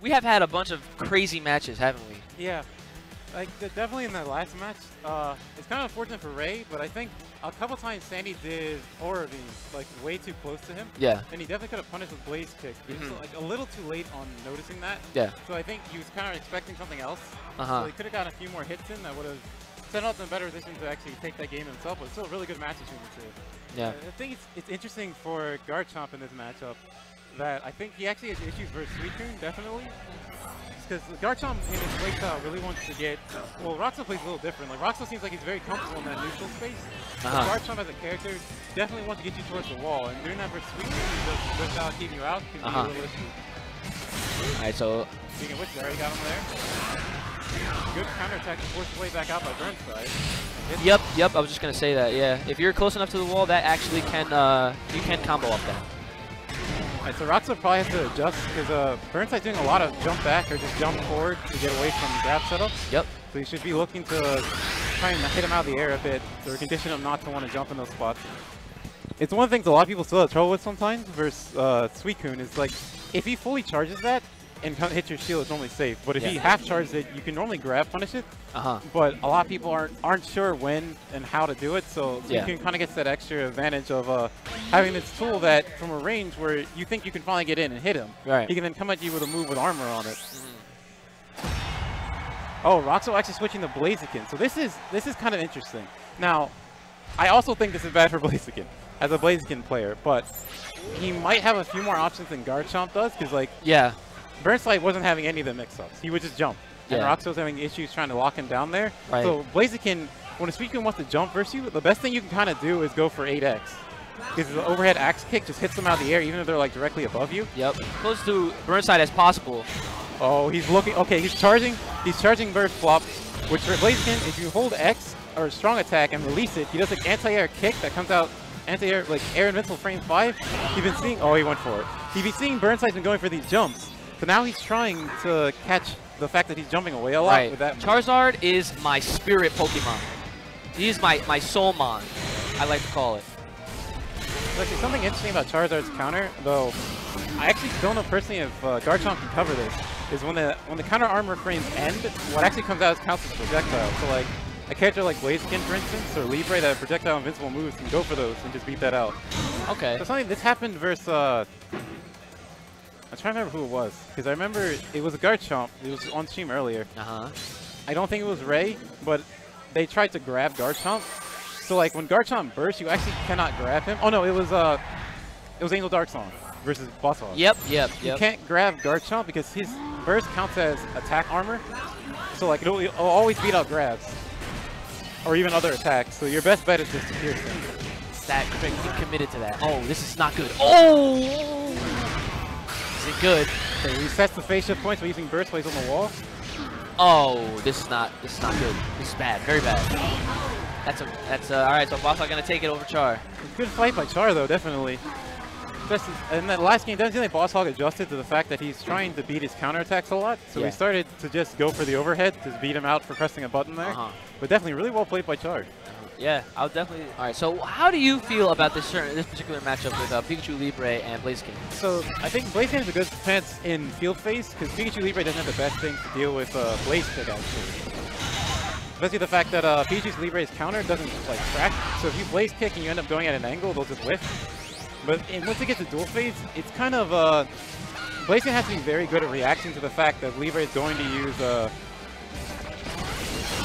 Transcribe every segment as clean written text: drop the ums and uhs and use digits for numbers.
we have had a bunch of crazy matches, haven't we? Yeah. Like, definitely in that last match, it's kind of unfortunate for Ray, but I think a couple times Sandy did Aura Beam, like, way too close to him. Yeah. And he definitely could have punished with Blaze Kick. He was, like, a little too late on noticing that. Yeah. So I think he was kind of expecting something else. Uh-huh. So he could have gotten a few more hits in that would have set up in a better position to actually take that game himself, but it's still a really good match between the two. Yeah. I think it's interesting for Garchomp in this matchup that I think he actually has issues versus Suicune, definitely. Because Garchomp in his playstyle really wants to get, well, Roxo plays a little different. Like, Roxo seems like he's very comfortable in that neutral space. But Garchomp as a character definitely wants to get you towards the wall, and doing that versus Suicune, without keeping you out, can be a little issue. Alright, so... Speaking of which, they already got him there. Good counterattack to force the way back out by Burnside. Yep, I was just going to say that, yeah. If you're close enough to the wall, that actually can, you can combo up that. Alright, so Roxo probably has to adjust because Burnside's doing a lot of jump back or just jump forward to get away from grab setups. Yep. So you should be looking to try and hit him out of the air a bit or condition him not to want to jump in those spots. It's one of the things a lot of people still have trouble with sometimes versus Suicune is like, if he fully charges that and hits your shield, it's normally safe. But if he half charges it, you can normally grab punish it. But a lot of people aren't sure when and how to do it, so Suicune kind of gets that extra advantage of having this tool that from a range where you think you can finally get in and hit him. Right. He can then come at you with a move with armor on it. Oh, Roxo actually switching to Blaziken. So this is kind of interesting. Now, I also think this is bad for Blaziken as a Blaziken player, but he might have a few more options than Garchomp does because, like, Burnside wasn't having any of the mix-ups. He would just jump. And Roxo's having issues trying to lock him down there. Right. So Blaziken, when a Suicune wants to jump versus you, the best thing you can kind of do is go for 8X. Because the overhead axe kick just hits them out of the air, even if they're like directly above you. Yep. Close to Burnside as possible. Oh, he's looking. Okay, he's charging. He's charging burst flop, which for Blaziken, if you hold X or strong attack and release it, he does an anti-air kick that comes out anti-air, like air invincible frame 5. You've been seeing. Oh, he went for it. You've been seeing Burnside's been going for these jumps. So now he's trying to catch the fact that he's jumping away a lot with that. Charizard is my spirit Pokemon. He is my soulmon, I like to call it. Actually, something interesting about Charizard's counter, though, I actually don't know personally if Garchomp can cover this, is when the counter armor frames end, what actually comes out is counts as projectile. So like a character like Blaziken, for instance, or Libre that have projectile invincible moves can go for those and just beat that out. Okay. So something this happened versus I'm trying to remember who it was, because I remember it was a Garchomp. It was on stream earlier. I don't think it was Ray, but they tried to grab Garchomp. So like when Garchomp bursts, you actually cannot grab him. Oh no, it was Angel Dark Song versus Boss Hog. Yep. You can't grab Garchomp because his burst counts as attack armor. So like it'll always beat out grabs or even other attacks. So your best bet is just to pierce him. That quick, he committed to that. Oh, this is not good. Oh! Is it good? Okay, he resets the face shift points by using burst plays on the wall. Oh, this is not good. This is bad, very bad. That's all right. So Boss Hog gonna take it over Char. Good fight by Char though, definitely. In that last game, doesn't seem like Boss Hog adjusted to the fact that he's trying to beat his counterattacks a lot. So he started to just go for the overhead to beat him out for pressing a button there. But definitely really well played by Char. Yeah, I'll definitely. All right, so how do you feel about this particular matchup with Pikachu Libre and Blaziken? So I think Blaziken has a good chance in field phase because Pikachu Libre doesn't have the best thing to deal with Blaze Kick actually. Especially the fact that Pikachu Libre's counter doesn't like track. So if you Blaze Kick and you end up going at an angle, they'll just whiff. But once it gets to dual phase, it's kind of Blaziken has to be very good at reacting to the fact that Libre is going to use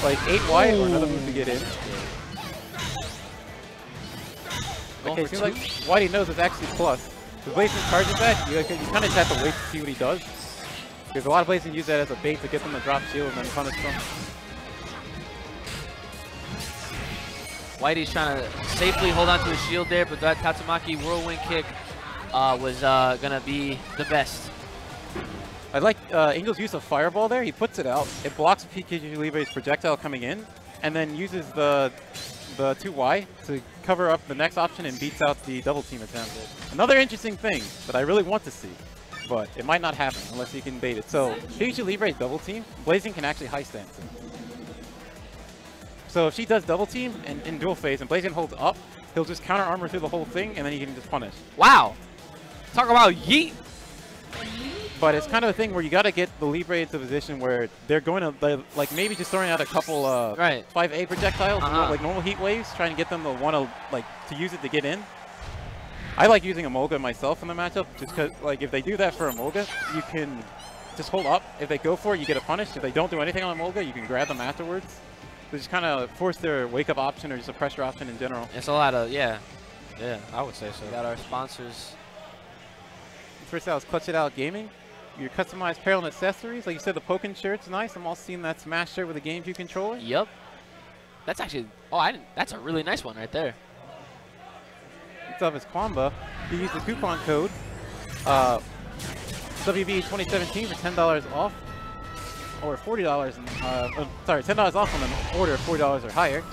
like 8Y or another move to get in. Okay, seems like Whitey knows it's actually plus. The Blaziken charges that, you kind of just have to wait to see what he does. Because a lot of Blaziken use that as a bait to get them to drop shield and then punish them. Whitey's trying to safely hold on to his shield there, but that Tatsumaki Whirlwind Kick was going to be the best. I like Angel's use of Fireball there. He puts it out. It blocks Pikachu Libre's projectile coming in, and then uses the 2Y to cover up the next option and beats out the double team attempt. Another interesting thing that I really want to see, but it might not happen unless you can bait it. So Pikachu Libre's double team, Blaziken can actually high stance it. So if she does double team and in dual phase and Blaziken holds up, he'll just counter armor through the whole thing and then he can just punish. Wow! Talk about yeet! But it's kind of a thing where you got to get the Libre into a position where they're going to, like, maybe just throwing out a couple 5A projectiles, like normal heat waves, trying to get them to want to, like, to use it to get in. I like using Emolga myself in the matchup, just because, like, if they do that for Emolga, you can just hold up. If they go for it, you get a punish. If they don't do anything on Emolga, you can grab them afterwards. So just kind of force their wake-up option or just a pressure option in general. It's a lot of, yeah, I would say so. We got our sponsors. First out was Clutch It Out Gaming. Your customized apparel and accessories. Like you said, the Pokken shirt's nice. I'm also seeing that Smash shirt with a GameCube controller. Yep. That's actually, oh, that's a really nice one right there. Next up is Kwamba. You use the coupon code WB2017 for $10 off, or $40, sorry, $10 off on an order of $40 or higher.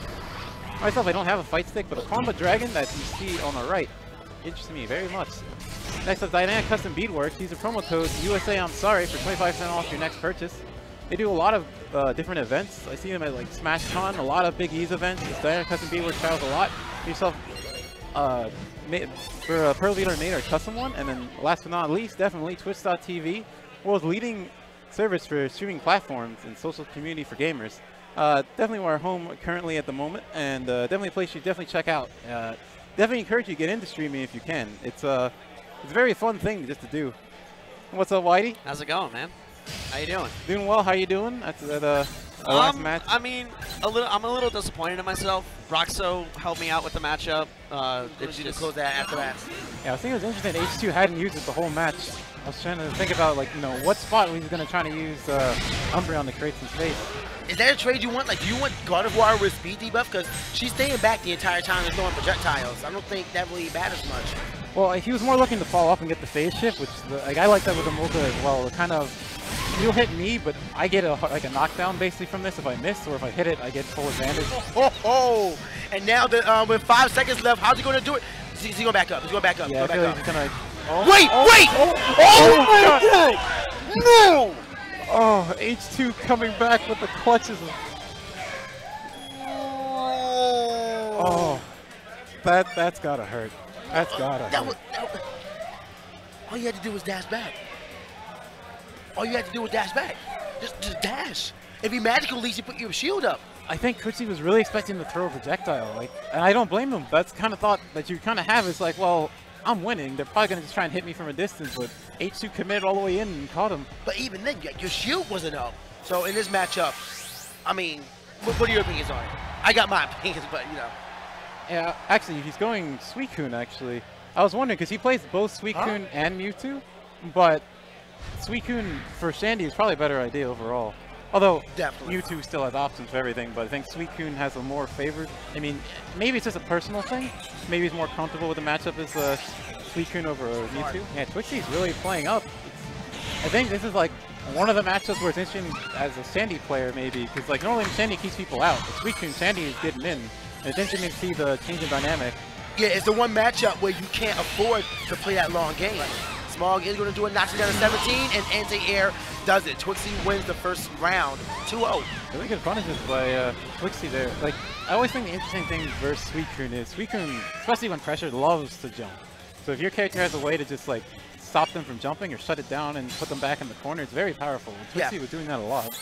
Myself, I don't have a fight stick, but a Kwamba Dragon that you see on the right interests me very much. Next up, Dynamic Custom Beadworks. Use the promo code USA I'm Sorry for 25% off your next purchase. They do a lot of different events. I see them at like SmashCon, a lot of Big E's events. Dynamic Custom Beadworks travels a lot. Get yourself for a Pearl Leader Nate or custom one. And then last but not least, definitely Twitch.tv, world's leading service for streaming platforms and social community for gamers. Definitely our home currently at the moment, and definitely a place you definitely check out. Definitely encourage you to get into streaming if you can. It's a very fun thing just to do. What's up, Whitey? How's it going, man? How you doing? Doing well. How you doing? That's last match. I mean, I'm a little disappointed in myself. Roxo helped me out with the matchup. It's just close that after that. Yeah, I was thinking it was interesting that H2 hadn't used it the whole match. I was trying to think about, like, you know, what spot he's going to try to use Umbreon to create some space. Is that a trade you want? Like, do you want God of War with speed debuff? Because she's staying back the entire time and throwing projectiles. I don't think that really matters much. Well, he was more looking to follow up and get the phase shift, which like I like that with Emolga as well. It kind of, he'll hit me, but I get like a knockdown basically from this if I miss, or if I hit it, I get full advantage. Oh! And now with 5 seconds left, how's he going to do it? He's going back up. He's going back up. Yeah, he's going back up. He's gonna, Wait! Oh my God! No! Oh, H2 coming back with the clutches. Oh, that's gotta hurt. That's gotta hurt. All you had to do was dash back. All you had to do was dash back. Just dash. If he magical, at least you put your shield up. I think Kuchi was really expecting to throw a projectile, like, and I don't blame him. That's the kind of thought that you kind of have. Is like, well, I'm winning. They're probably gonna just try and hit me from a distance, but H2 committed all the way in and caught him. But even then, your shield wasn't up. So in this matchup, I mean, what are your opinions on it? I got my opinions, but you know. Yeah, actually, he's going Suicune, actually. I was wondering, because he plays both Suicune and Mewtwo, but Suicune for Shandy is probably a better idea overall. Although, definitely. Mewtwo still has options for everything, but I think Suicune has a more favored. I mean, maybe it's just a personal thing. Maybe he's more comfortable with the matchup as Suicune over Mewtwo. Yeah, Twixie's really playing up. I think this is like one of the matchups where it's interesting as a Shandy player, maybe, because like normally Shandy keeps people out, but Suicune, Shandy is getting in. And it's interesting to see the change in dynamic. Yeah, it's the one matchup where you can't afford to play that long game. Smog is going to do it, knocks it down to 17, and anti-air does it. Twixie wins the first round, 2-0. Really good punishes by Twixie there. Like, I always think the interesting thing versus Suicune is Suicune, especially when pressured, loves to jump. So if your character has a way to just like stop them from jumping or shut it down and put them back in the corner, it's very powerful. And Twixie was doing that a lot.